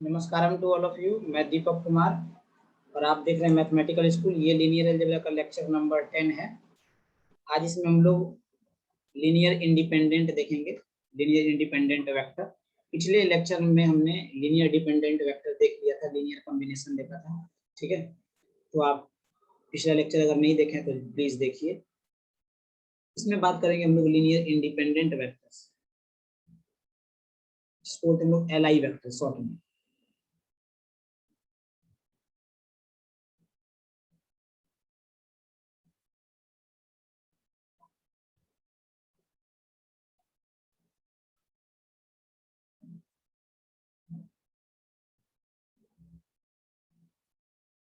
नमस्कारम to all of you. मैं दीपक कुमार और आप देख रहे हैं मैथमेटिकल स्कूल। ये लीनियर अलजेब्रा का लेक्चर नंबर 10 है। आज इसमें हम लोग लीनियर इंडिपेंडेंट देखेंगे, लीनियर इंडिपेंडेंट वेक्टर। पिछले लेक्चर में हमने लीनियर डिपेंडेंट वेक्टर देख लिया था, लीनियर कॉम्बिनेशन देखा था। ठीक है, तो आप पिछला लेक्चर अगर नहीं देखें तो प्लीज देखिए। इसमें बात करेंगे हम लोग लीनियर इंडिपेंडेंट वेक्टर्स, जिसको बोलते हैं हम लोग LI वेक्टर शॉर्ट में।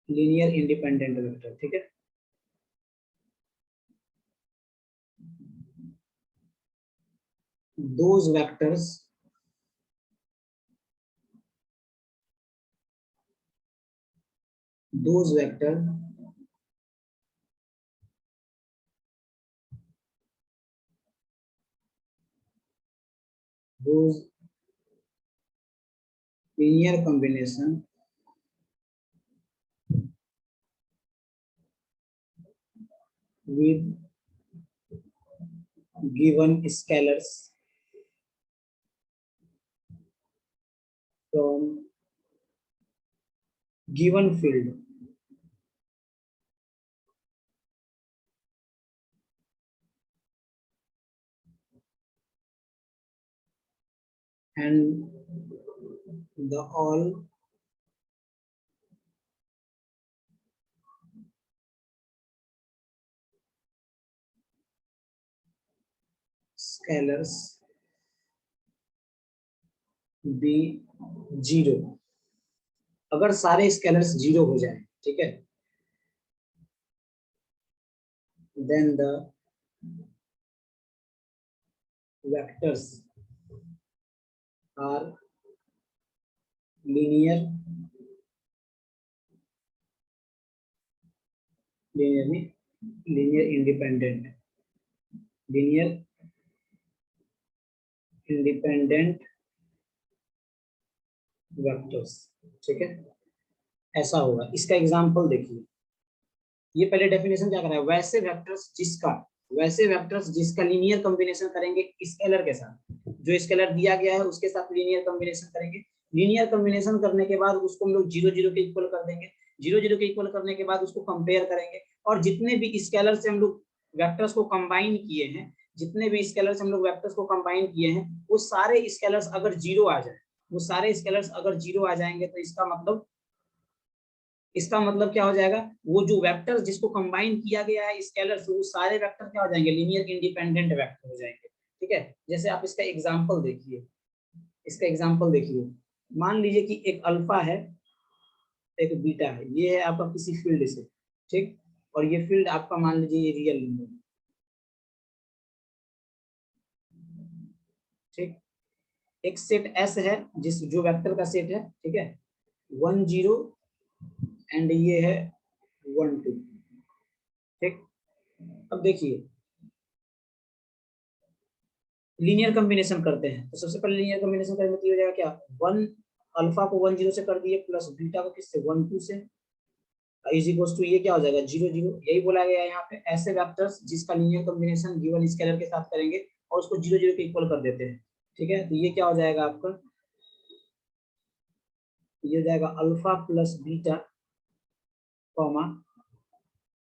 लीनियर इंडिपेंडेंट वेक्टर, ठीक है। those vectors those vector whose linear combination with given scalars from given field and the all scalars be zero. अगर सारे स्केलर्स जीरो हो जाए, ठीक है, then the vectors are linear independent vectors. ठीक है, ऐसा होगा। इसका एग्जांपल देखिए। ये पहले डेफिनेशन क्या कर रहा है, वैसे वेक्टर्स जिसका लीनियर कॉम्बिनेशन करेंगे स्केलर के साथ, जो स्केलर दिया गया है उसके साथ लीनियर कॉम्बिनेशन करेंगे। लीनियर कॉम्बिनेशन करने के बाद उसको हम लोग 0 0 के इक्वल कर देंगे। 0 0 के इक्वल करने के बाद उसको कंपेयर करेंगे, और जितने भी स्केलर से हम लोग वेक्टर्स को कंबाइन किए हैं, जितने भी स्केलर से हम लोग वेक्टर्स को कंबाइन किए हैं, वो सारे स्केलर्स अगर जीरो आ जाए, वो सारे स्केलर्स अगर जीरो आ जाएंगे तो इसका मतलब क्या हो जाएगा, वो जो वेक्टर जिसको कंबाइन किया गया है स्केलर से, वो सारे वेक्टर क्या हो जाएंगे, लीनियर इंडिपेंडेंट वेक्टर हो जाएंगे। ठीक है, जैसे आप इसका एग्जांपल देखिए। मान लीजिए कि एक अल्फा है, एक बीटा है। ये है आपका किसी फील्ड से, ठीक, और ये फील्ड आपका मान लीजिए ये रियल नंबर, ठीक। एक सेट एस है, जो वेक्टर का सेट है, ठीक है, 1 0 एंड ये है 1 2। ठीक, अब देखिए लीनियर कॉम्बिनेशन करते हैं। तो सबसे पहले लीनियर कॉम्बिनेशन करेंगे तो ये हो जाएगा क्या, 1 अल्फा को 1 0 से कर दिए, प्लस बीटा को किससे 1 2 से, इज इक्वल्स टू ये क्या हो जाएगा 0 0। यही बोला गया है यहाँ पे, ऐसे वेक्टर्स जिसका लीनियर कॉम्बिनेशन गिवन स्केलर के साथ करेंगे और उसको 0 0 के इक्वल कर देते हैं। ठीक है, तो ये क्या हो जाएगा आपका, ये हो जाएगा alpha plus beta comma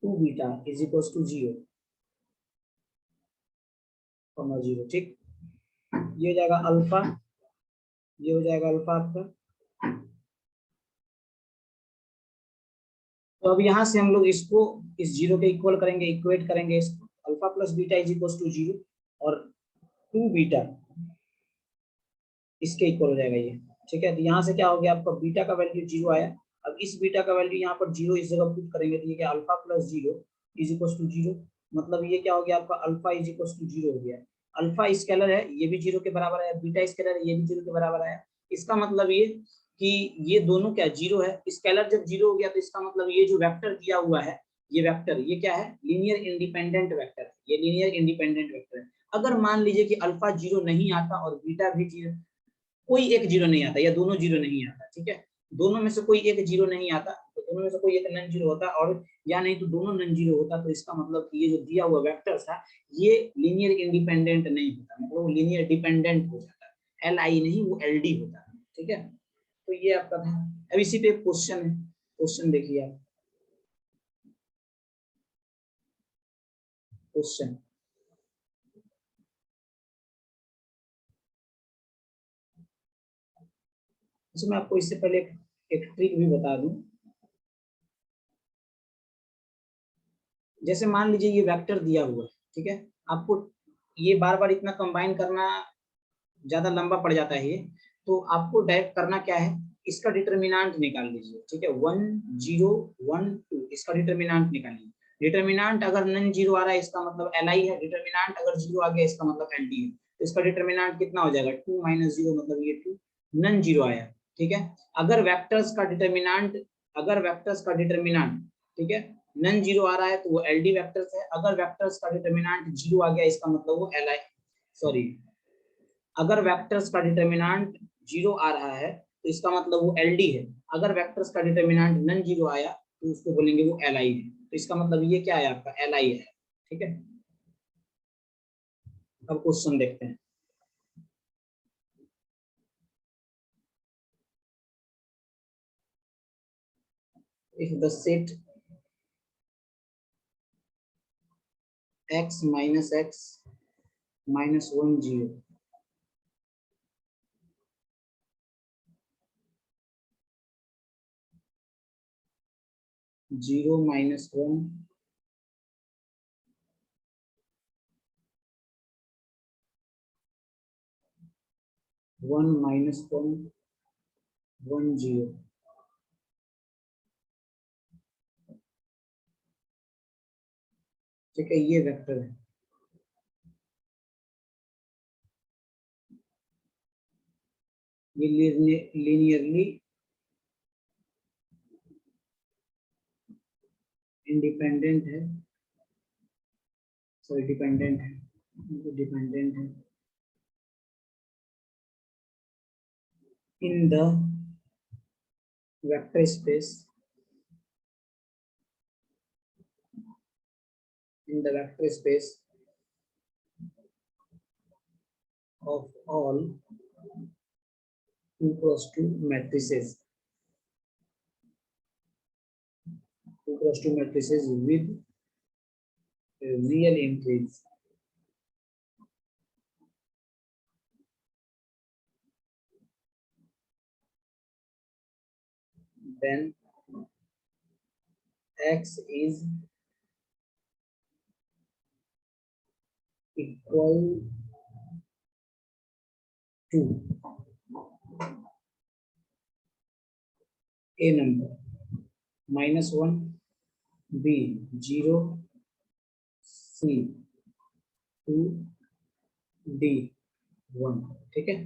2 beta is equals to 0 comma 0। ठीक, ये हो जाएगा अल्फा, ये हो जाएगा अल्फा आपका। तो अब यहाँ से हम लोग इसको इस 0 के इक्वल करेंगे, इक्वेट करेंगे इसको, alpha plus beta is equals to 0 और 2 बीटा इसके इक्वल हो जाएगा ये। ठीक है, तो यहाँ से क्या हो गया आपका, बीटा का वैल्यू 0 आया। अब इस बीटा का वैल्यू यहाँ पर 0 इस जगह पुट करेंगे तो ये क्या, alpha plus 0 is equals to 0। मतलब ये क्या हो गया आपका, अल्फा इज इक्वल्स टू 0 हो गया। अल्फा स्केलर है, ये भी 0 के बराबर है, बीटा स्केलर है, ये भी 0 के बराबर है। इसका मतलब ये कि ये दोनों क्या 0 है। स्केलर जब 0 हो गया तो इसका मतलब ये जो वेक्टर दिया हुआ है, ये वेक्टर, ये क्या है, लीनियर इंडिपेंडेंट वेक्टर है। ये लीनियर इंडिपेंडेंट वेक्टर है। अगर मान लीजिए कि अल्फा 0 नहीं आता और बीटा भी 0, कोई एक जीरो नहीं आता या दोनों जीरो नहीं आता, ठीक है, दोनों में से कोई एक जीरो नहीं आता, तो दोनों में से कोई एक नॉन जीरो होता, और या नहीं तो दोनों नॉन जीरो होता, तो इसका मतलब कि ये जो दिया हुआ वेक्टर था ये लीनियर इंडिपेंडेंट नहीं होता, मतलब वो लीनियर डिपेंडेंट हो जाता है, LI नहीं वो LD होता है, ठीक है। तो ये आपका था। अब इसी पे क्वेश्चन है, क्वेश्चन देखिए आप, क्वेश्चन मैं आपको इससे पहले एक ट्रिक भी बता दूं। जैसे मान लीजिए ये वेक्टर दिया हुआ है, ठीक है, आपको ये बार बार इतना कंबाइन करना ज्यादा लंबा पड़ जाता है ये, तो आपको डायरेक्ट करना क्या है, इसका डिटर्मिनेंट निकाल लीजिए, ठीक है, 1 0 1 2 इसका डिटर्मिनेंट निकालिए। डिटर्मिनेंट अगर नॉन जीरो आ रहा है इसका मतलब LI है, डिटर्मिनेंट अगर जीरो आ गया इसका मतलब LD है, तो इसका डिटर्मिनेंट कितना हो जाएगा, 2 - 0 मतलब ये 2 नॉन जीरो आया, ठीक है। अगर वेक्टर्स का डिटर्मिनेंट, अगर वेक्टर्स का डिटर्मिनेंट, ठीक है, नॉन जीरो आ रहा है तो वो LD वेक्टर्स है, अगर वेक्टर्स का डिटर्मिनेंट जीरो आ गया इसका मतलब वो LI, सॉरी, अगर वेक्टर्स का डिटर्मिनेंट जीरो आ रहा है तो इसका मतलब वो LD है, अगर वेक्टर्स का डिटर्मिनेंट नॉन जीरो आया तो उसको बोलेंगे वो LI है, तो इसका मतलब ये क्या है आपका LI है, ठीक है। अब क्वेश्चन देखते हैं। If the set x minus x minus 1 0 0 minus 1 1 minus 1 1 0, ठीक है, ये वेक्टर है, ये लीनियरली इंडिपेंडेंट है, सॉरी डिपेंडेंट है, डिपेंडेंट है in the vector space, in the vector space of all 2 cross 2 matrices, 2 cross 2 matrices with real entries, then x is equal to a number -1 b 0 c 2 d 1, ठीक है,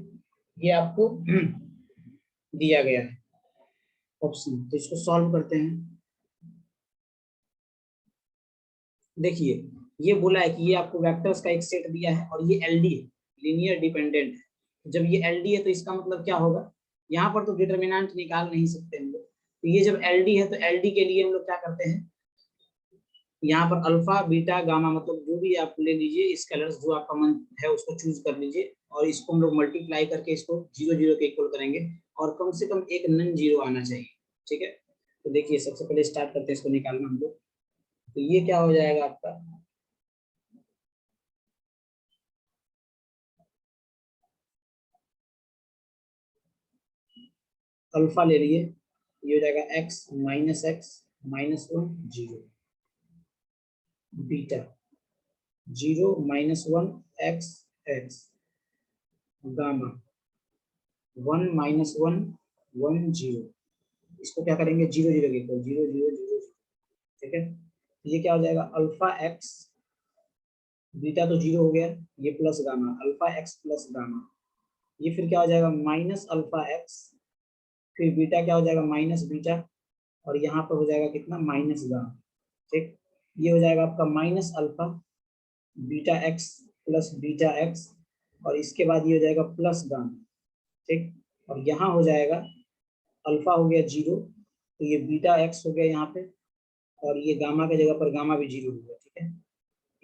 ये आपको दिया गया है ऑप्शन, तो इसको सॉल्व करते हैं। देखिए ये बोला है कि ये आपको वेक्टर्स का एक सेट दिया है और ये LD है, लीनियर डिपेंडेंट है, जब ये LD है तो इसका मतलब क्या होगा, यहाँ पर तो डिटर्मिनेंट निकाल नहीं सकते हम लोग, तो ये जब LD है तो LD के लिए हम लोग क्या करते हैं, यहाँ पर अल्फा बीटा गामा मतलब जो भी आप ले लीजिए स्केलर्स जो आपका मन है उसको चूज कर लीजिए, और इसको हम लोग मल्टीप्लाई करके इसको 0 0 के इक्वल करेंगे, और कम से कम एक नॉन जीरो आना चाहिए, ठीक है। तो देखिए सबसे पहले स्टार्ट करते हैं इसको निकालना हम लोग, तो ये क्या हो जाएगा आपका, अल्फा ले लिए, ये हो जाएगा x minus 1 0, beta 0 - 1 x x, gamma 1 - 1 1 0, इसको क्या करेंगे 0 0 के इक्वल 0 0 0 0, ठीक है। ये क्या हो जाएगा अल्फा x, बीटा तो 0 हो गया, ये plus gamma alpha x plus gamma, ये फिर क्या हो जाएगा माइनस अल्फा x, फिर बीटा क्या हो जाएगा माइनस बीटा, और यहाँ पर हो जाएगा कितना माइनस गामा, ठीक, ये हो जाएगा आपका minus alpha beta x plus beta x, और इसके बाद ये हो जाएगा प्लस गामा, ठीक। और यहाँ हो जाएगा अल्फा हो गया 0, तो ये बीटा एक्स हो गया यहाँ पे, और ये गामा की जगह पर गामा भी 0 हो गया, ठीक है।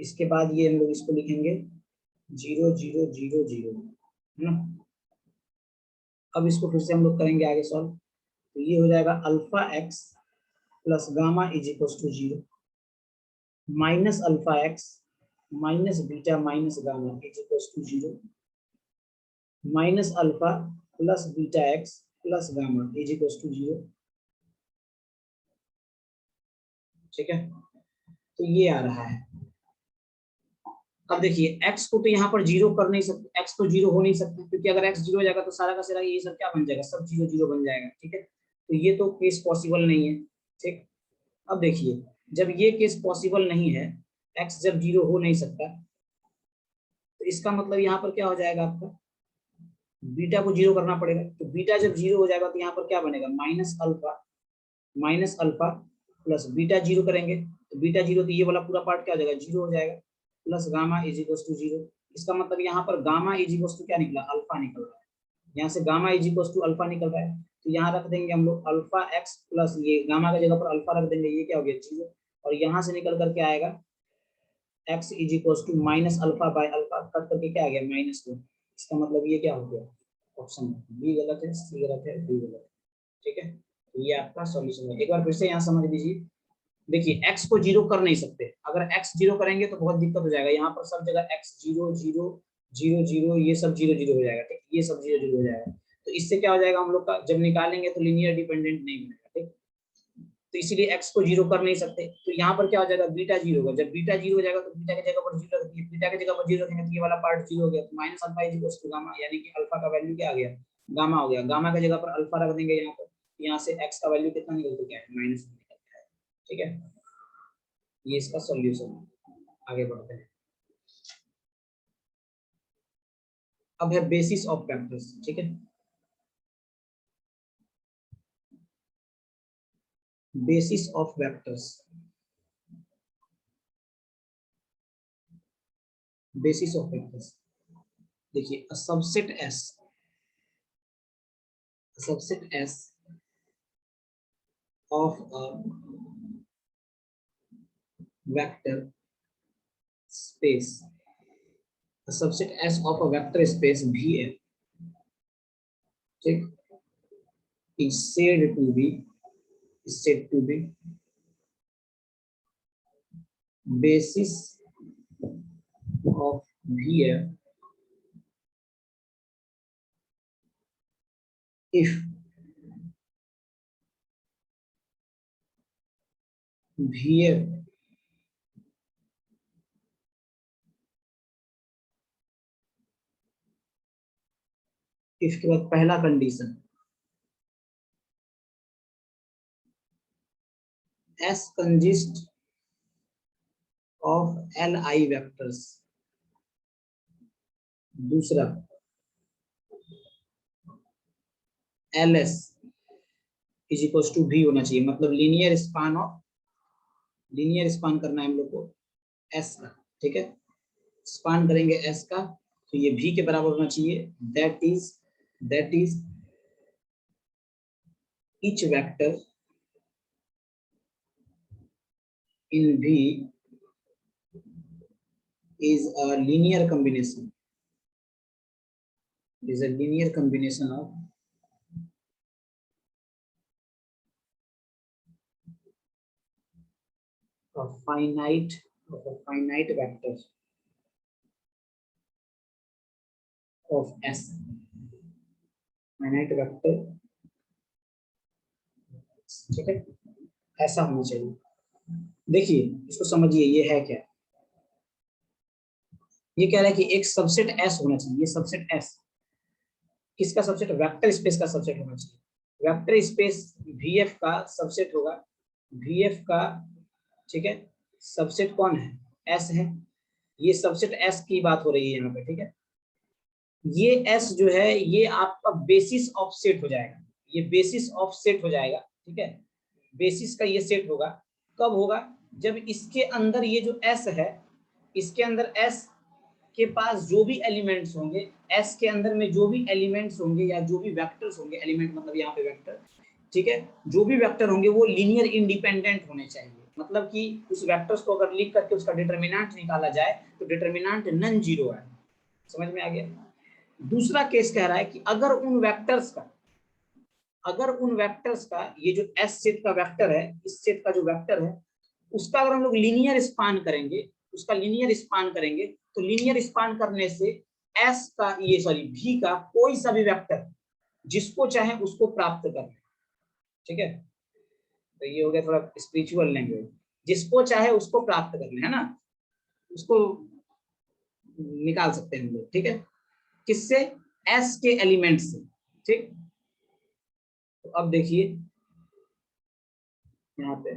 इसके बाद ये हम लोग इसको लिखेंगे 0 0 0 0, है ना। अब इसको फिर से हम लोग करेंगे आगे सॉल्व, तो ये हो जाएगा alpha x plus gamma is equal to 0 minus alpha x minus beta minus gamma is equal to 0 minus alpha plus beta x plus gamma is equal to 0, ठीक है। तो ये आ रहा है। अब देखिए x को तो यहाँ पर 0 कर नहीं सकते, x तो 0 हो नहीं सकता, क्योंकि अगर x 0 हो जाएगा तो सारा का सारा ये सब क्या बन जाएगा, सब 0 0 बन जाएगा, ठीक है। तो ये तो केस पॉसिबल नहीं है, ठीक। अब देखिए जब ये केस पॉसिबल नहीं है, x जब 0 हो नहीं सकता, तो इसका मतलब यहाँ पर क्या हो जाएगा, आपका बीटा को 0 करना पड़ेगा। तो बीटा जब 0 हो जाएगा तो यहाँ पर क्या बनेगा, माइनस अल्फा प्लस बीटा 0 करेंगे, तो बीटा 0, तो ये वाला पूरा पार्ट क्या हो जाएगा, 0 हो जाएगा, plus gamma is equal to 0। इसका मतलब यहाँ पर गामा इज इक्वल टू क्या निकला, अल्फा निकल रहा है। यहाँ से gamma is equal to alpha निकल रहा है, तो यहाँ रख देंगे हम लोग अल्फा एक्स प्लस ये गामा की जगह पर अल्फा रख देंगे, ये क्या हो गया 0, और यहाँ से निकल करके आएगा x is equal to minus alpha by alpha, cut करके क्या आ गया -1। इसका मतलब ये क्या हो गया, ऑप्शन बी गलत है, सी गलत है, डी गलत है, ठीक है। तो ये आपका सॉल्यूशन है। एक बार फिर से यहाँ समझ लीजिए, देखिए x को 0 कर नहीं सकते, अगर x 0 करेंगे तो बहुत दिक्कत हो जाएगा, यहाँ पर सब जगह x 0 0 0 0 ये सब 0 0 हो जाएगा, ठीक, ये सब 0 0 हो जाएगा। तो इससे क्या हो जाएगा, हम लोग का जब निकालेंगे तो लीनियर डिपेंडेंट नहीं बनेगा, ठीक। तो इसीलिए x को 0 कर नहीं सकते, तो यहाँ पर क्या हो जाएगा, बीटा 0 होगा। जब बीटा 0 हो जाएगा तो बीटा की जगह पर 0 रख दिए, बीटा की जगह पर 0 रखेंगे तो ये वाला पार्ट 0 हो गया, तो minus alpha is equal to gamma, यानी कि अल्फा का वैल्यू क्या आ गया, गामा हो गया। गामा की जगह पर अल्फा रख देंगे यहाँ पर, यहाँ से x का वैल्यू कितना निकल के आया, -1 निकल के आया, ठीक है। ये इसका सॉल्यूशन है। आगे बढ़ते हैं। अब है बेसिस ऑफ वेक्टर्स, ठीक है। Basis of vectors, basis of vectors देखिए, a subset S of a vector space, a subset S of a vector space VF, ठीक, is said to be basis of VF if VF इसके बाद पहला condition S consists of Li vectors, दूसरा Ls is equal to V होना चाहिए, मतलब linear span करना है हम लोग को S का, ठीक है। स्पान करेंगे S का तो ये V के बराबर होना चाहिए, that is each vector in V is a linear combination, of a finite vector of S, finite vector, ठीक है। ऐसा होना चाहिए। देखिए इसको समझिए, ये है क्या, ये कह रहा है कि एक सबसेट S होना चाहिए। ये सबसेट S किसका सबसेट, वेक्टर स्पेस का सबसेट होना चाहिए। वेक्टर स्पेस VF का सबसेट होगा, VF का, ठीक है। सबसेट कौन है, S है। ये सबसेट S की बात हो रही है यहाँ पे, ठीक है। ये S जो है ये आपका बेसिस ऑफ सेट हो जाएगा, ये बेसिस ऑफ सेट हो जाएगा, ठीक है। बेसिस का ये सेट होगा, कब होगा, जब इसके अंदर ये जो S है, इसके अंदर S के पास जो भी एलिमेंट्स होंगे एस के अंदर में जो भी एलिमेंट्स होंगे या जो भी वेक्टर्स होंगे, एलिमेंट मतलब यहाँ पे वेक्टर, ठीक है, जो भी वेक्टर होंगे वो लीनियर इंडिपेंडेंट होने चाहिए। मतलब कि उस वेक्टर्स को अगर लिख करके उसका डिटरमिनेंट निकाला जाए तो डिटरमिनेंट नन जीरो है। समझ में आ गया? दूसरा केस कह रहा है कि अगर उन वेक्टर्स का ये जो एस सेट का वेक्टर है, इस सेट का जो वेक्टर है उसका अगर हम लोग लीनियर स्पान करेंगे, तो लीनियर स्पान करने से एस का ये सॉरी भी का कोई सा भी वेक्टर जिसको चाहे उसको प्राप्त कर, ठीक है। तो ये हो गया थोड़ा स्पिरिचुअल लैंग्वेज, जिसको चाहे उसको प्राप्त कर ले, है ना, उसको निकाल सकते हैं हम लोग, ठीक है, किससे? एस के एलिमेंट से, ठीक। तो अब देखिए यहाँ पे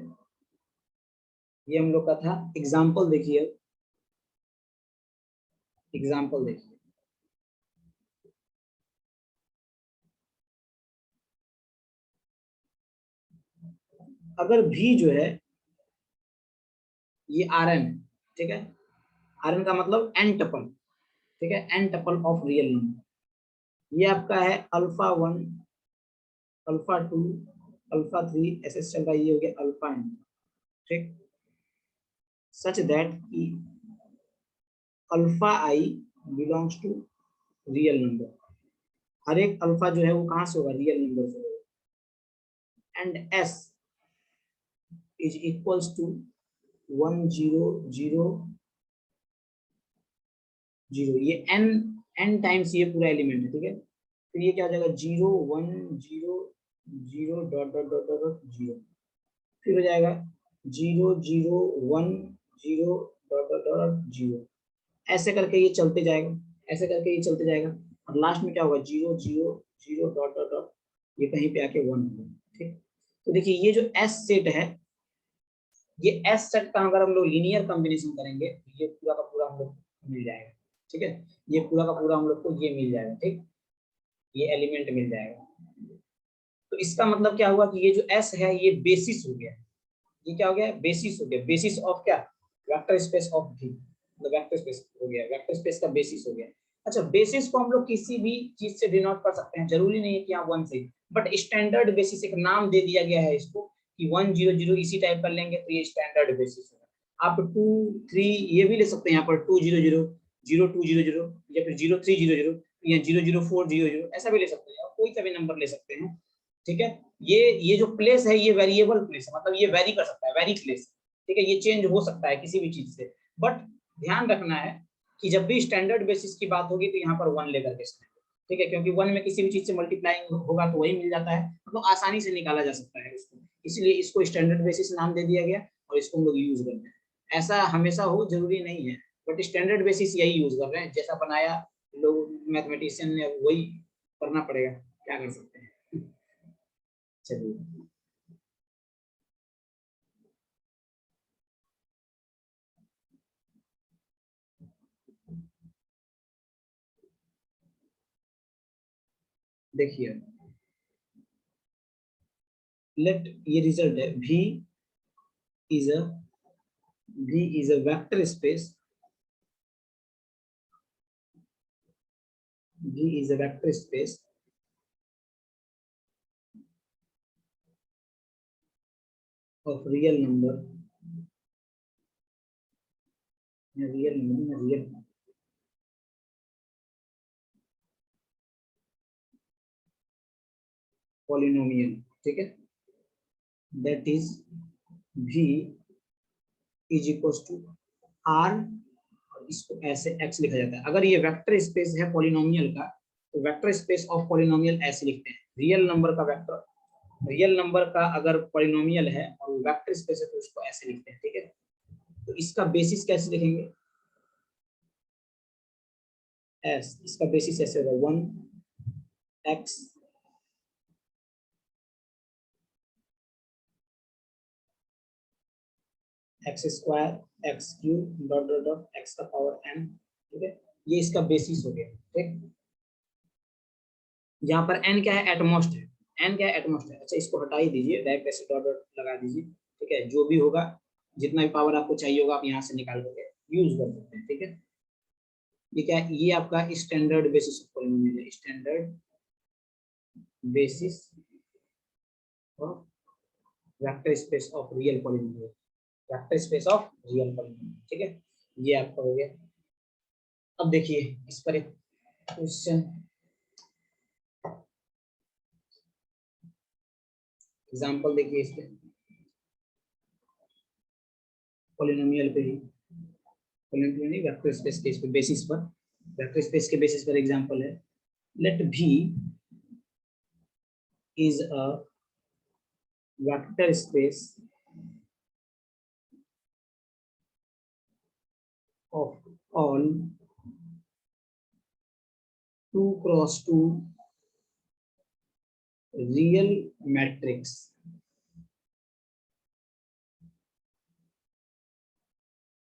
ये हम लोग का था एग्जाम्पल, देखिए एग्जाम्पल देखिए, अगर भी जो है ये आर एन है, ठीक है, आर एन का मतलब एन टपल, ठीक है, n tuple of real number, ये आपका है अल्फा 1, अल्फा 2, अल्फा 3 ऐसे चल रहा है, ये हो गया अल्फा एन, ठीक, सच दैट कि alpha i belongs to real number, हर एक अल्फा जो है वो कहां से होगा? रियल नंबर से होगा, and S is equals to 1 0 0 0, ये एन टाइम्स ये पूरा एलिमेंट है, ठीक है। तो ये क्या हो जाएगा? 0 1 0 0 डॉट डॉट डॉट डॉट 0, फिर हो जाएगा 0 0 1 0 डॉट डॉट डॉट 0, ऐसे करके ये चलते जाएगा, ऐसे करके ये चलते जाएगा, और लास्ट में क्या होगा? 0 0 0 डॉट डॉट डॉट, ये कहीं पे आके 1 होगा, ठीक। तो देखिए ये जो एस सेट है, ये एस सेट का अगर हम लोग लीनियर कॉम्बिनेशन करेंगे तो ये पूरा का पूरा हम लोग मिल जाएगा, ठीक है, ये पूरा का पूरा हम लोग को ये मिल जाएगा, ठीक, ये एलिमेंट मिल जाएगा। तो इसका मतलब क्या हुआ कि ये जो एस है ये बेसिस हो गया, ये क्या हो गया? बेसिस हो गया, बेसिस ऑफ क्या? वेक्टर स्पेस ऑफ भी, मतलब वेक्टर स्पेस हो गया, वेक्टर स्पेस का बेसिस हो गया। अच्छा, बेसिस को हम लोग किसी भी चीज से डिनोट कर सकते हैं, जरूरी नहीं है कि आप 1 से, बट स्टैंडर्ड बेसिस एक नाम दे दिया गया है इसको कि 1 0 0 इसी टाइप कर लेंगे तो ये स्टैंडर्ड बेसिस होगा। आप 2 3 ये भी ले सकते हैं, यहाँ पर 2 0 0 0 2 0 0 या फिर 0 3 0 0 या 0 0 4 0 0, ऐसा भी ले सकते हैं, कोई सा भी नंबर ले सकते हैं, ठीक है। ये जो प्लेस है ये वेरिएबल प्लेस है, मतलब ये वेरी कर सकता है, वेरी प्लेस, ठीक है, ये चेंज हो सकता है किसी भी चीज से, बट ध्यान रखना है कि जब भी स्टैंडर्ड बेसिस की बात होगी तो यहाँ पर 1 लेकर के चलेंगे, ठीक है, क्योंकि 1 में किसी भी चीज से मल्टीप्लाइंग होगा तो वही मिल जाता है, मतलब आसानी से निकाला जा सकता है इसको, इसलिए इसको स्टैंडर्ड बेसिस नाम दे दिया गया और इसको हम लोग यूज करते हैं। ऐसा हमेशा हो जरूरी नहीं है, बट स्टैंडर्ड बेसिस यही यूज कर रहे हैं, जैसा बनाया लोग मैथमेटिशियन ने वही करना पड़ेगा, क्या कर सकते हैं। चलिए देखिए, लेट ये रिजल्ट है, is a v is a vector space, v is a vector space of real polynomial, ठीक है, that is v is equals to r, और इसको ऐसे x लिखा जाता है। अगर ये वेक्टर स्पेस है पॉलिनोमियल का तो वेक्टर स्पेस ऑफ पॉलिनोमियल ऐसे लिखते हैं, रियल नंबर का वेक्टर, रियल नंबर का अगर पॉलिनोमियल है और वेक्टर स्पेस है तो उसको ऐसे लिखते हैं, ठीक है। तो इसका बेसिस कैसे लिखेंगे? एस, इसका बेसिस ऐसे होगा 1 x x square x cube dot dot dot x का पावर n, ठीक है, ये इसका बेसिस हो गया, ठीक। यहाँ पर n क्या है? एटमोस्ट है, n क्या है? एटमोस्ट है। अच्छा, इसको हटा ही दीजिए, डायरेक्ट ऐसे डॉट डॉट लगा दीजिए, ठीक है, जो भी होगा जितना भी पावर आपको चाहिए होगा आप यहाँ से निकाल करके यूज कर सकते हैं, ठीक है। ये क्या है? ये आपका स्टैंडर्ड बेसिस ऑफ पॉलिनोमियल है, standard basis of vector space of real polynomial, vector space of real polynomial. ठीक है, ये आपका हो गया। अब देखिए इस पर एक क्वेश्चन, एग्जांपल देखिए इस पे पॉलिनोमियल पे ही, पॉलिनोमियल नहीं वेक्टर स्पेस के इस पे बेसिस पर, वेक्टर स्पेस के बेसिस पर एग्जांपल है। Let V is a vector space of all 2 cross 2 real matrix,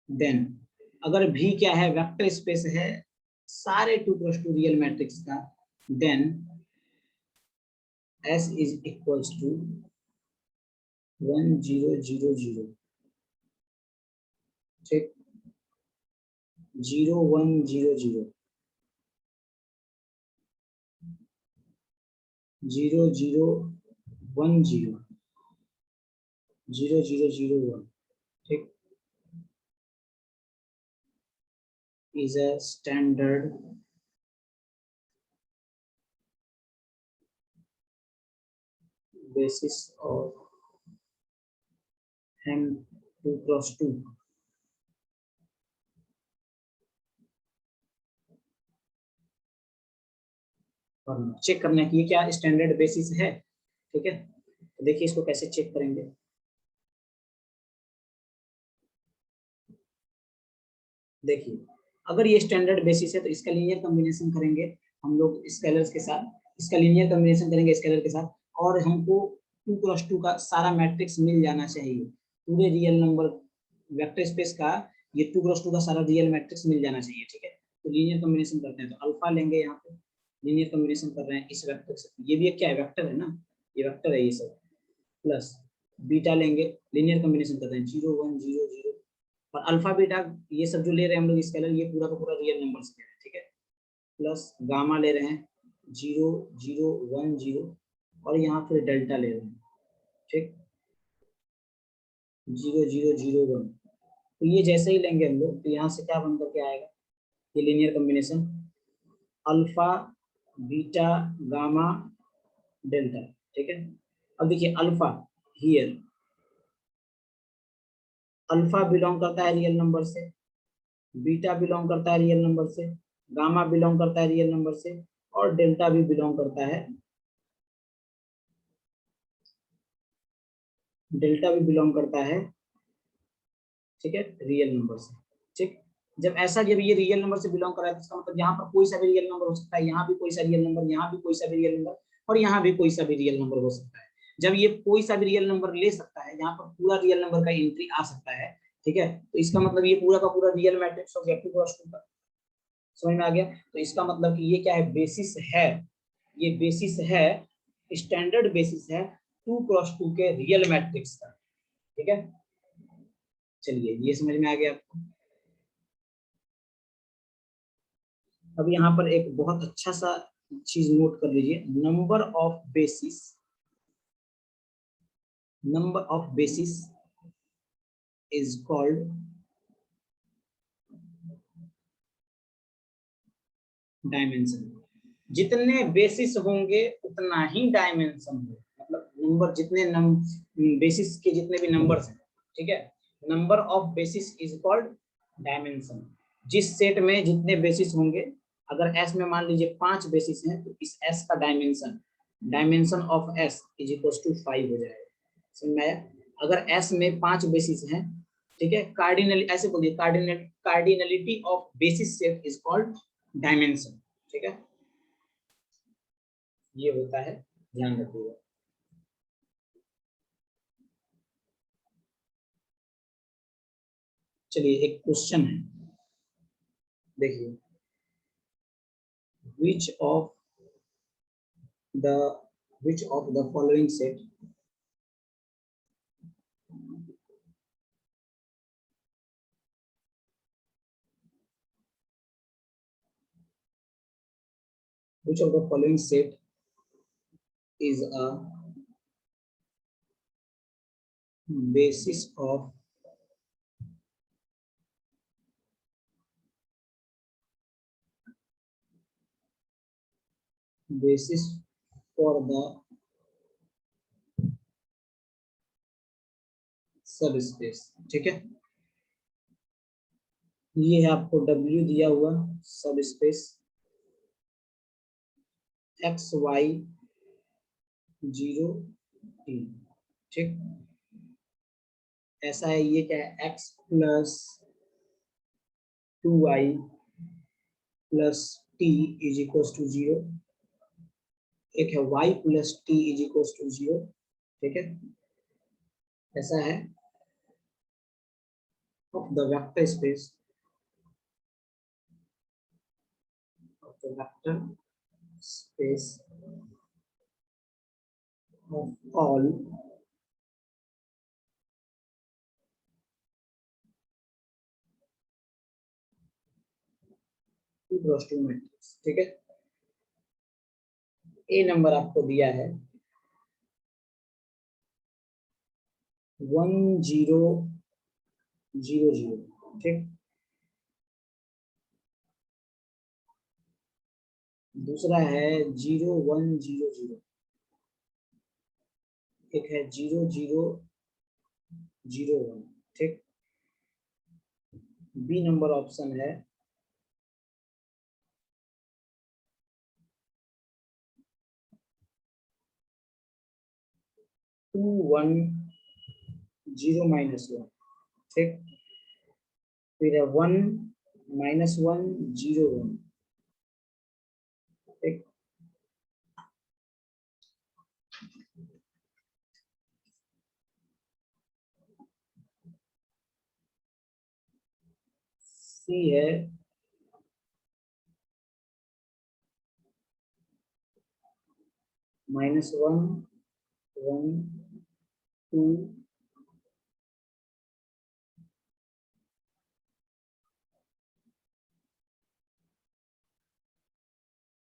then अगर भी क्या है, वेक्टर स्पेस है सारे 2 क्रॉस 2 रियल मैट्रिक्स का, then S is equals to 1 0 0 0, ठीक, 0 1 0 0 0 0 1 0 0 0 0 1, ठीक, is a standard basis of M2 cross 2। Check करना है कि ये क्या स्टैंडर्ड बेसिस है। ठीक है, तो देखिए इसको कैसे चेक करेंगे। देखिए अगर ये स्टैंडर्ड बेसिस है तो इसका लीनियर कॉम्बिनेशन करेंगे हम लोग स्केलर्स के साथ, इसका लीनियर कॉम्बिनेशन करेंगे स्केलर के साथ, और हमको 2 क्रॉस 2 का सारा मैट्रिक्स मिल जाना चाहिए, पूरे रियल नंबर वेक्टर स्पेस का ये 2 क्रॉस 2 का सारा रियल मैट्रिक्स मिल जाना चाहिए। ठीक है, तो लीनियर कॉम्बिनेशन करते हैं, तो अल्फा लेंगे, यहाँ पे लीनियर कॉम्बिनेशन कर रहे हैं इस वेक्टर से, ये भी एक क्या है, वेक्टर है ना, ये वेक्टर है ये सब, प्लस बीटा लेंगे, लीनियर कॉम्बिनेशन कर रहे हैं 0 1 0 0, और अल्फा बीटा ये सब जो ले रहे हैं हम लोग स्केलर, ये पूरा का पूरा रियल नंबर से ले रहे हैं। ठीक है, प्लस गामा ले रहे हैं 0 0 1 0, और यहाँ फिर डेल्टा ले रहे हैं, ठीक, 0 0 0 1। तो ये जैसे ही लेंगे हम लोग तो यहाँ से क्या बन करके आएगा, ये linear combination alpha beta gamma delta. ठीक है, अब देखिए अल्फा हियर, अल्फा बिलोंग करता है रियल नंबर से, बीटा बिलोंग करता है रियल नंबर से, गामा बिलोंग करता है रियल नंबर से, और डेल्टा भी बिलोंग करता है, डेल्टा भी बिलोंग करता है, ठीक है, रियल नंबर से। ठीक, जब ऐसा, जब ये रियल नंबर से बिलोंग कर रहा है तो इसका मतलब यहाँ पर कोई सा भी रियल नंबर हो सकता है, यहाँ भी कोई सा रियल नंबर, यहाँ भी कोई सा भी रियल नंबर, और यहाँ भी कोई सा भी रियल नंबर हो सकता है। जब ये कोई सा भी रियल नंबर ले सकता है, यहाँ पर पूरा रियल नंबर का एंट्री आ सकता है, ठीक है, तो इसका मतलब ये पूरा का पूरा रियल मैट्रिक्स हो गया 2 क्रॉस 2 का। समझ में आ गया? तो इसका मतलब कि ये क्या है, बेसिस है, ये बेसिस है, स्टैंडर्ड बेसिस है 2 क्रॉस 2 के रियल मैट्रिक्स का। ठीक है, चलिए ये समझ में आ गया आपको। अब यहाँ पर एक बहुत अच्छा सा चीज नोट कर लीजिए, number of basis, number of basis is called dimension. जितने बेसिस होंगे उतना ही डायमेंशन होगा, मतलब नंबर जितने बेसिस के जितने भी नंबर्स हैं, ठीक है, number of basis is called dimension. जिस सेट में जितने बेसिस होंगे, अगर एस में मान लीजिए 5 बेसिस हैं तो इस एस का dimension, dimension of S is equal to 5 हो जाएगा। समझ में आया? अगर एस में 5 बेसिस हैं, ठीक है, कार्डिनल ऐसे बोलिए, cardinality of basis set is called dimension. ठीक है, ये होता है, ध्यान रखिएगा। चलिए एक क्वेश्चन है, देखिए, which of the which of the following set which of the following set is a basis of for the subspace. ठीक है, ये है आपको W दिया हुआ सबस्पेस x y 0 t। ठीक, ऐसा है, ये क्या है x plus 2y plus t is equal to 0, एक है y plus t is equal to 0। ठीक है, ऐसा है of the vector space of all two matrix. ठीक है, ए नंबर आपको दिया है 1 0 0 0। ठीक, दूसरा है 0 1 0 0, एक है 0 0 0 1। ठीक, बी नंबर ऑप्शन है 2 1 0 -1। ठीक, फिर है 1 -1 0 1। ठीक, सी है -1 1 2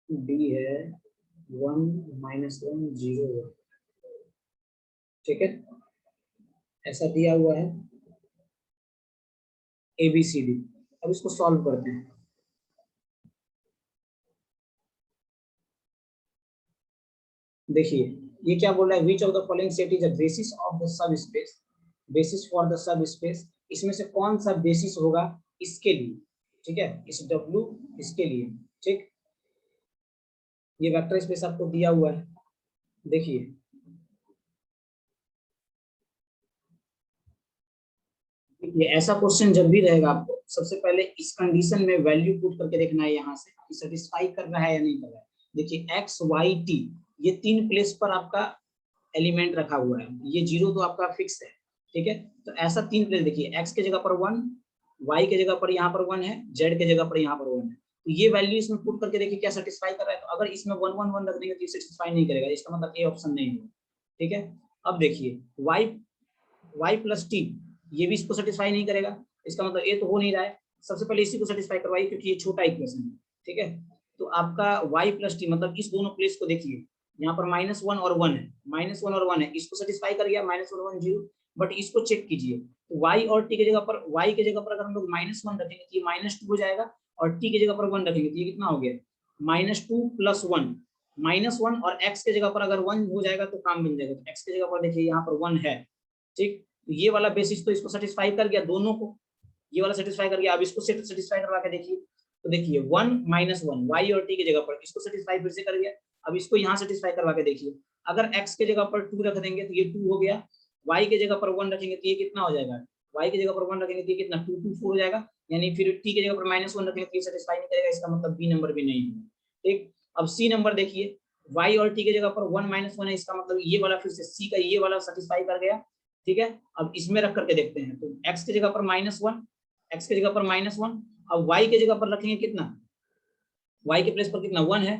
डी है 1 -1 0 1। ठीक है, ऐसा दिया हुआ है ABCD। अब इसको सॉल्व करते हैं। देखिए ये क्या बोल रहा है, which of the following set is a basis of the sub space, basis for the sub space. इसमें से कौन सा बेसिस होगा इसके लिए। ठीक है, इस W इसके लिए। ठीक, ये वेक्टर स्पेस आपको दिया हुआ है। देखिए ये ऐसा क्वेश्चन जब भी रहेगा आपको सबसे पहले इस कंडीशन में वैल्यू पुट करके देखना है यहाँ से कि सेटिस्फाई कर रहा है या नहीं कर रहा है। देखिए x y t ये 3 प्लेस पर आपका एलिमेंट रखा हुआ है, ये 0 तो आपका फिक्स है। ठीक है, तो ऐसा 3 प्लेस देखिए, x के जगह पर 1, y के जगह पर यहाँ पर 1 है, z के जगह पर यहाँ पर 1 है। तो ये वैल्यू इसमें पुट करके देखिए क्या सेटिस्फाई कर रहा है। तो अगर इसमें 1 1 1 रख देंगे तो ये सेटिस्फाई नहीं करेगा, इसका मतलब ए ऑप्शन नहीं होगा। ठीक है, अब देखिए y प्लस टी ये भी इसको सेटिस्फाई नहीं करेगा, इसका मतलब ए तो हो नहीं रहा है। सबसे पहले इसी को सेटिस्फाई करवाइए क्योंकि ये छोटा इक्वेशन है। ठीक है, तो आपका y प्लस टी मतलब इस दोनों प्लेस को देखिए, यहाँ पर -1 और 1 है, -1 और 1 है, इसको सेटिस्फाई कर गया -1 1 0। बट इसको चेक कीजिए, तो y और t के जगह पर, y के जगह पर अगर हम लोग -1 रखेंगे तो ये -2 हो जाएगा, और t के जगह पर 1 रखेंगे तो ये कितना हो गया, -2 + 1 -1, और x के जगह पर अगर 1 हो जाएगा तो काम बन जाएगा। तो x के जगह पर देखिए यहाँ पर 1 है। ठीक, तो ये वाला बेसिस तो इसको सेटिस्फाई कर गया, दोनों को ये वाला सेटिस्फाई कर गया। अब इसको सेटिस्फाई करवा के देखिए, तो देखिए 1 -1 y और t की जगह पर इसको सेटिस्फाई फिर से कर गया। अब इसको यहाँ सेटिस्फाई करवा के देखिए, अगर x के जगह पर 2 रख देंगे तो ये 2 हो गया, y के जगह पर 1 रखेंगे तो ये कितना हो जाएगा, y की जगह पर 1 रखेंगे तो ये कितना 2 2 4 हो जाएगा, यानी फिर t की जगह पर -1 रखेंगे तो ये सेटिस्फाई नहीं करेगा, इसका मतलब बी नंबर भी नहीं है। ठीक, अब सी नंबर देखिए, y और t के जगह पर 1 -1 है, इसका मतलब ये वाला फिर से सी का ये वाला सेटिस्फाई कर गया। ठीक है, अब इसमें रख करके देखते हैं, तो x की जगह पर -1, x की जगह पर -1, अब y की जगह पर रखेंगे कितना, y के प्लेस पर कितना 1 है,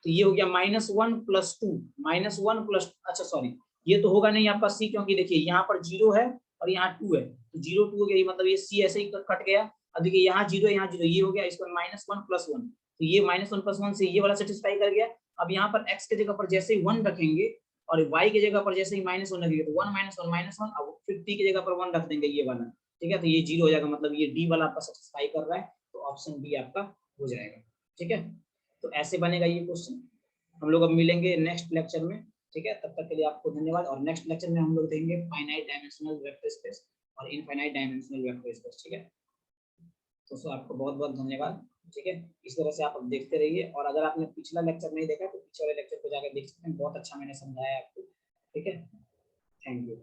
तो ये हो गया -1 + 2 -1 प्लस, अच्छा सॉरी ये तो होगा नहीं आपका c, क्योंकि देखिए यहाँ पर 0 है और यहाँ 2 है, तो 0 2 हो गया, मतलब ये c ऐसे ही कट गया। अब देखिए यहाँ 0 है, यहाँ 0, ये हो गया, इसको -1 + 1, तो ये -1 + 1 से ये वाला सेटिस्फाई कर गया। अब यहाँ पर x के जगह पर जैसे ही 1 रखेंगे और y की जगह पर जैसे ही -1 रखेंगे तो 1 - 1 -1, अब फिर t की जगह पर 1 रख देंगे ये वाला, ठीक है, तो ये 0 हो जाएगा, मतलब ये डी वाला आपका सेटिस्फाई कर रहा है, तो ऑप्शन बी आपका हो जाएगा। ठीक है, तो ऐसे बनेगा ये क्वेश्चन। हम लोग अब मिलेंगे नेक्स्ट लेक्चर में, ठीक है, तब तक के लिए आपको धन्यवाद। और नेक्स्ट लेक्चर में हम लोग देखेंगे फाइनाइट डायमेंशनल वेक्टर स्पेस और इनफाइनाइट डायमेंशनल वेक्टर स्पेस। ठीक है, तो सर आपको बहुत बहुत धन्यवाद। ठीक है, इस तरह से आप अब देखते रहिए, और अगर आपने पिछला लेक्चर नहीं देखा तो पीछे वाले लेक्चर को जाकर देख सकते हैं, बहुत अच्छा मैंने समझाया आपको। ठीक है, थैंक यू।